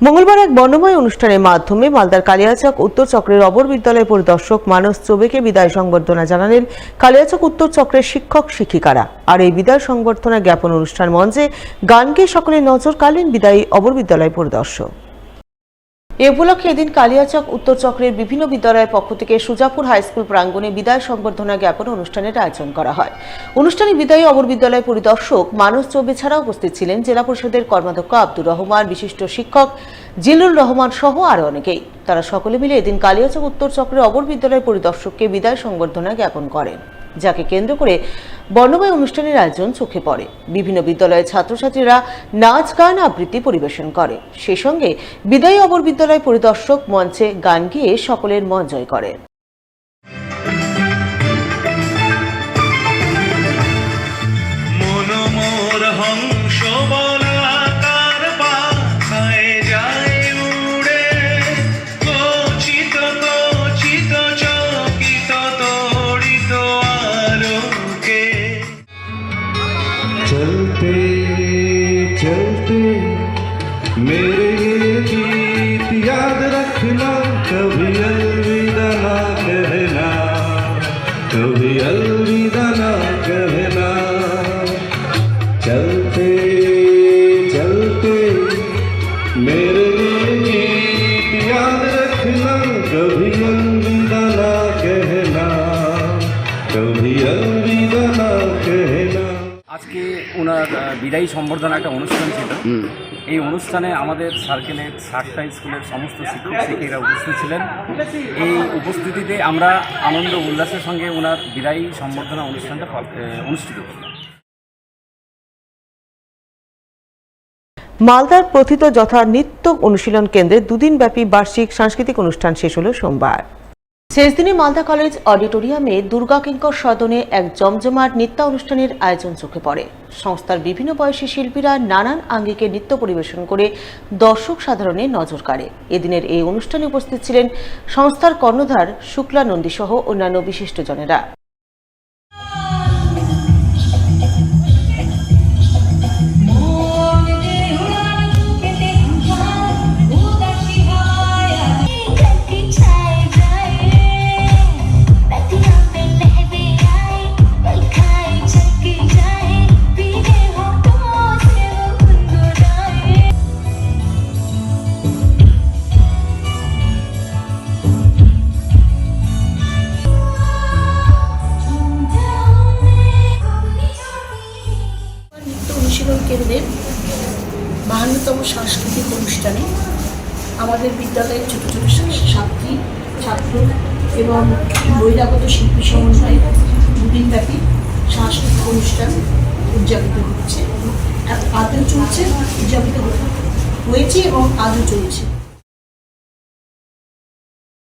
মঙ্গলবার এক বর্ণময় অনুষ্ঠানের মাধ্যমে মালদার কালিয়াচক উত্তর চক্রের অবর বিদ্যালয় পরিদর্শক মানস চৌবেকে বিদায় সংবর্ধনা জানালেন কালিয়াচক উত্তর চক্রের শিক্ষক শিক্ষিকারা। আর এই বিদায় সংবর্ধনা জ্ঞাপন অনুষ্ঠান মঞ্চে গান গেয়ে সকলের নজর কাড়লেন বিদায়ী অবর বিদ্যালয় পরিদর্শক। এ উপলক্ষে এদিন কালিয়াচক উত্তর চক্রের বিভিন্ন বিদ্যালয়ের পক্ষ থেকে সুজাপুর হাই স্কুল প্রাঙ্গণে বিদায় সংবর্ধনা জ্ঞাপন অনুষ্ঠানের আয়োজন করা হয়। অনুষ্ঠানে বিদায়ী অবর বিদ্যালয় পরিদর্শক মানস চৌবে ছাড়াও উপস্থিত ছিলেন জেলা পরিষদের কর্মাধ্যক্ষ আব্দুর রহমান, বিশিষ্ট শিক্ষক জিলুর রহমান সহ আরো অনেকেই। তারা সকলে মিলে এদিন কালিয়াচক উত্তর চক্রের অবর বিদ্যালয় পরিদর্শককে বিদায় সংবর্ধনা জ্ঞাপন করেন, যাকে কেন্দ্র করে বর্ণময় অনুষ্ঠানের আয়োজন চোখে পড়ে। বিভিন্ন বিদ্যালয়ের ছাত্রছাত্রীরা নাচ গান আবৃত্তি পরিবেশন করে। সেই সঙ্গে বিদায়ী অবর বিদ্যালয় পরিদর্শক মঞ্চে গান গেয়ে সকলের মন জয় করেন। चलते चलते मेरे ये गीत याद रखना, कभी अलविदा ना कहना, कभी अलविदा ना कहना। चलते चलते मेरे ये गीत याद रखना, कभी अलविदा ना कहना, कभी अलविदा ना कहना। আজকে ওনার বিদায়ী সম্বর্ধনা একটা অনুষ্ঠান ছিল। এই অনুষ্ঠানে আমাদের সার্কেলের 60টা স্কুলের সমস্ত শিক্ষক শিক্ষিকারা উপস্থিত ছিলেন। এই উপস্থিতিতে আমরা আনন্দ উল্লাসের সঙ্গে ওনার বিদায়ী সম্বর্ধনা অনুষ্ঠানটা অনুষ্ঠিত করলাম। মালদার প্রথিত যথা নৃত্য অনুশীলন কেন্দ্রে দুদিনব্যাপী বার্ষিক সাংস্কৃতিক অনুষ্ঠান শেষ হল সোমবার। শেষ দিনে মালদা কলেজ অডিটোরিয়ামে দুর্গা কিঙ্কর সদনে এক জমজমাট নৃত্যানুষ্ঠানের আয়োজন চোখে পড়ে। সংস্থার বিভিন্ন বয়সী শিল্পীরা নানান আঙ্গিকে নৃত্য পরিবেশন করে দর্শক সাধারণের নজর কাড়ে। এদিনের এই অনুষ্ঠানে উপস্থিত ছিলেন সংস্থার কর্ণধার শুক্লা নন্দী সহ অন্যান্য বিশিষ্টজনেরা। কেন্দ্রের 52তম সাংস্কৃতিক অনুষ্ঠানে আমাদের বিদ্যালয়ের ছোট ছোট ছাত্রী ছাত্র এবং বহিরাগত শিল্পী সমন্বয়ে দুদিনব্যাপী সাংস্কৃতিক অনুষ্ঠান উদযাপিত হচ্ছে, আজও চলছে, উদযাপিত হয়েছে এবং আজও চলছে।